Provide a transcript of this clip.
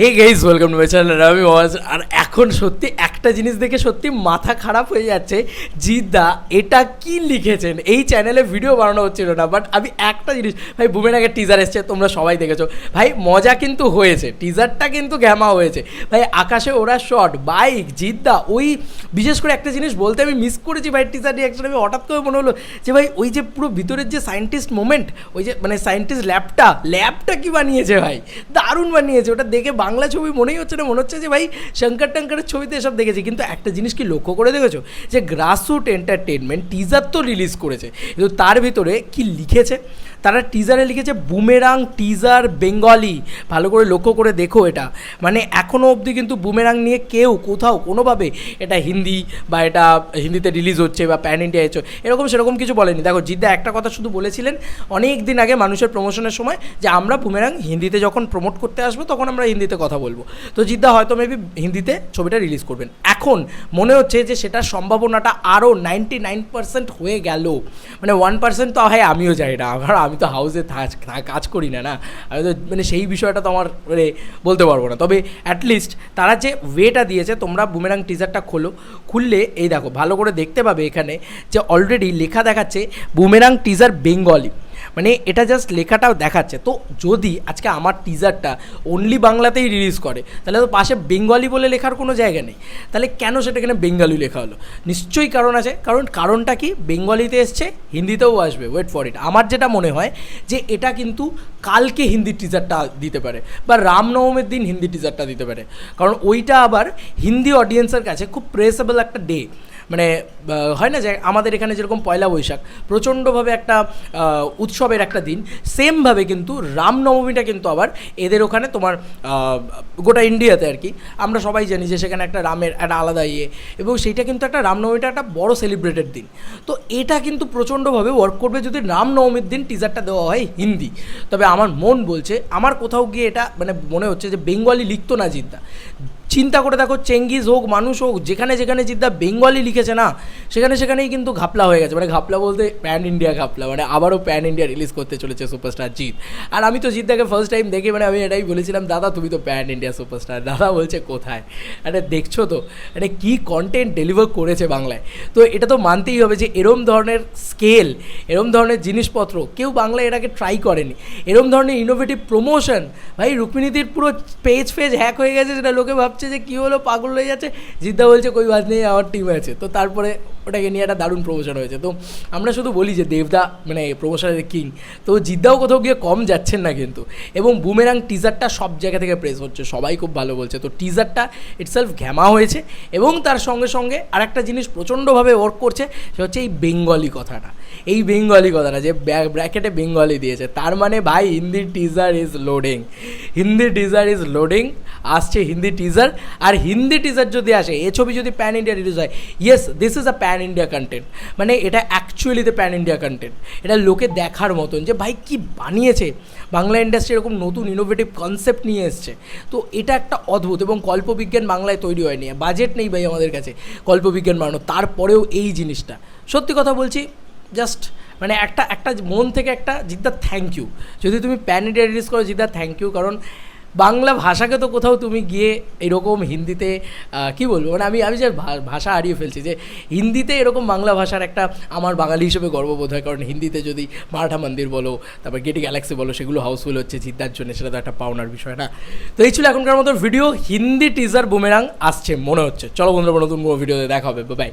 Hey guys, welcome to my channel. আমি ওয়াজ। আর এখন সত্যি একটা জিনিস দেখে সত্যি মাথা খারাপ হয়ে যাচ্ছে। জিদ্দা এটা কি লিখেছেন? এই চ্যানেলে ভিডিও বানানো হচ্ছিল না, বাট আমি একটা জিনিস, ভাই বুমেরাঙের টিজার এসছে, তোমরা সবাই দেখেছো ভাই, মজা কিন্তু হয়েছে, টিজারটা কিন্তু ঘ্যামা হয়েছে ভাই। আকাশে ওরা শট, বাইক, জিদ্দা ওই বিশেষ করে একটা জিনিস বলতে আমি মিস করেছি ভাই টিজার রিয়াকশন। আমি হঠাৎ করে মনে হলো যে ভাই ওই যে পুরো ভিতরের যে সায়েন্টিস্ট মোমেন্ট, ওই যে মানে সায়েন্টিস্ট ল্যাবটা কি বানিয়েছে ভাই, দারুণ বানিয়েছে। ওটা দেখে বাংলা ছবি মনেই হচ্ছে না, মনে হচ্ছে যে ভাই শঙ্কর টঙ্করের ছবিতে এসব দেখেছি। কিন্তু একটা জিনিস কি লক্ষ্য করে দেখেছো, যে গ্রাসরুট এন্টারটেনমেন্ট টিজার তো রিলিজ করেছে, কিন্তু তার ভিতরে কি লিখেছে, তারা টিজারে লিখেছে বুমেরাং টিজার বেঙ্গলি। ভালো করে লক্ষ্য করে দেখো এটা, মানে এখনও অবধি কিন্তু বুমেরাং নিয়ে কেউ কোথাও কোনোভাবে এটা হিন্দি বা এটা হিন্দিতে রিলিজ হচ্ছে বা প্যান ইন্ডিয়া হচ্ছে এরকম সেরকম কিছু বলেনি। দেখো জিদ্দা একটা কথা শুধু বলেছিলেন অনেক দিন আগে মানুষের প্রমোশনের সময়, যে আমরা বুমেরাং হিন্দিতে যখন প্রমোট করতে আসবো তখন আমরা হিন্দিতে কথা বলবো। তো জিদ্দা হয়তো মেবি হিন্দিতে ছবিটা রিলিজ করবেন। এখন মনে হচ্ছে যে সেটার সম্ভাবনাটা আরও 99% হয়ে গেল, মানে 1% তো হয় আমিও যাই না, কারণ আমি তো হাউসে কাজ করি না, আমি তো মানে সেই বিষয়টা তো আমার মানে বলতে পারবো না। তবে অ্যাটলিস্ট তারা যে ওয়েটা দিয়েছে, তোমরা বুমেরাং টিজারটা খুললে এই দেখো ভালো করে দেখতে পাবে এখানে যে অলরেডি লেখা দেখাচ্ছে বুমেরাং টিজার বেঙ্গলি, মানে এটা জাস্ট লেখাটাও দেখাচ্ছে। তো যদি আজকে আমার টিজারটা অনলি বাংলাতেই রিলিজ করে, তাহলে তো পাশে বেঙ্গলি বলে লেখার কোনো জায়গা নেই, তাহলে কেন সেটা এখানে বেঙ্গলি লেখা হলো? নিশ্চয়ই কারণ আছে, কারণটা কি, বেঙ্গলিতে এসছে, হিন্দিতেও আসবে, ওয়েট ফর ইট। আমার যেটা মনে হয় যে এটা কিন্তু কালকে হিন্দি টিজারটা দিতে পারে, বা রামনবমীর দিন হিন্দি টিজারটা দিতে পারে, কারণ ওইটা আবার হিন্দি অডিয়েন্সের কাছে খুব প্রেসেবল একটা ডে। মানে হয় না যে আমাদের এখানে যেরকম পয়লা বৈশাখ প্রচণ্ডভাবে একটা উৎসবের একটা দিন, সেমভাবে কিন্তু রামনবমীটা কিন্তু আবার এদের ওখানে তোমার গোটা ইন্ডিয়াতে আর কি আমরা সবাই জানি যে সেখানে একটা রামের একটা আলাদা এবং সেইটা কিন্তু একটা রামনবমীটা একটা বড় সেলিব্রেটেড দিন। তো এটা কিন্তু প্রচণ্ডভাবে ওয়ার্ক করবে যদি রামনবমীর দিন টিজারটা দেওয়া হয় হিন্দি। তবে আমার মন বলছে, আমার কোথাও গিয়ে এটা মানে মনে হচ্ছে যে বেঙ্গলি লিখতো না জিদ্দা। চিন্তা করে দেখো, চেঙ্গিজ হোক, মানুষ হোক, যেখানে যেখানে জিদ্দা বেঙ্গলি লিখেছে না, সেখানেই কিন্তু ঘাপলা হয়ে গেছে। মানে ঘাপলা বলতে প্যান ইন্ডিয়া ঘাপলা, মানে আবারও প্যান ইন্ডিয়া রিলিজ করতে চলেছে সুপারস্টার জিৎ। আর আমি তো জিদ্দাকে ফার্স্ট টাইম দেখে মানে আমি এটাই বলেছিলাম, দাদা তুমি তো প্যান ইন্ডিয়া সুপারস্টার। দাদা বলছে কোথায়, আরে দেখছো তো মানে কী কন্টেন্ট ডেলিভার করেছে বাংলায়। তো এটা তো মানতেই হবে যে এরম ধরনের স্কেল, এরম ধরনের জিনিসপত্র কেউ বাংলায় এটাকে ট্রাই করেনি। এরম ধরনের ইনোভেটিভ প্রমোশন, ভাই রুক্মিণীদির পুরো পেজ হ্যাক হয়ে গেছে, সেটা লোকে ভাবছে যে কী হলো, পাগল হয়ে যাচ্ছে। জিদ্দা বলছে কই বাদ নেই, আমার টিম আছে। তো তারপরে ওটাকে নিয়ে একটা দারুণ প্রমোশন হয়েছে। তো আমরা শুধু বলি যে দেবদা মানে প্রমোশনের কিং, তো জিদ্দাও কোথাও গিয়ে কম যাচ্ছেন না কিন্তু। এবং বুমেরাং টিজারটা সব জায়গা থেকে প্রেস হচ্ছে, সবাই খুব ভালো বলছে। তো টিজারটা ইটসেলফ ঘ্যামা হয়েছে, এবং তার সঙ্গে সঙ্গে আরেকটা জিনিস প্রচণ্ডভাবে ওয়ার্ক করছে, সে হচ্ছে এই বেঙ্গলি কথাটা। এই বেঙ্গলি কথাটা যে ব্র্যাকেটে বেঙ্গলি দিয়েছে, তার মানে ভাই হিন্দি টিজার ইজ লোডিং, আসছে হিন্দি টিজার। আর হিন্দি টিজার যদি আসে, এ ছবি যদি প্যান ইন্ডিয়া রিলিজ হয়, yes this is a pan India content, মানে এটা অ্যাকচুয়ালিতে প্যান ইন্ডিয়া কন্টেন্ট। এটা লোকে দেখার মতন যে ভাই কি বানিয়েছে বাংলা ইন্ডাস্ট্রি, এরকম নতুন ইনোভেটিভ কনসেপ্ট নিয়ে এসছে। তো এটা একটা অদ্ভুত, এবং কল্পবিজ্ঞান বাংলায় তৈরি হয়নি, বাজেট নেই ভাই আমাদের কাছে কল্পবিজ্ঞান বানানো, তারপরেও এই জিনিসটা সত্যি কথা বলছি জাস্ট মানে একটা মন থেকে একটা জিদ্দা থ্যাংক ইউ। যদি তুমি প্যান ইন্ডিয়া রিলিজ করো জিদ্দা থ্যাংক ইউ, কারণ বাংলা ভাষাকে তো কোথাও তুমি গিয়ে এরকম হিন্দিতে কী বলবো, মানে আমি যে ভাষা হারিয়ে ফেলছি, যে হিন্দিতে এরকম বাংলা ভাষার একটা আমার বাঙালি হিসেবে গর্ববোধ হয়। কারণ হিন্দিতে যদি মারাঠা মন্দির বলো, তারপর গেটি গ্যালাক্সি বলো, সেগুলো হাউসফুল হচ্ছে জিদ্দার জন্য, সেটা তো একটা পাওনার বিষয় না। তো এই ছিল এখনকার মতো ভিডিও, হিন্দি টিজার বুমেরাং আসছে মনে হচ্ছে। চলো বন্ধুরা, নতুন কোনো ভিডিওতে দেখা হবে, বাই।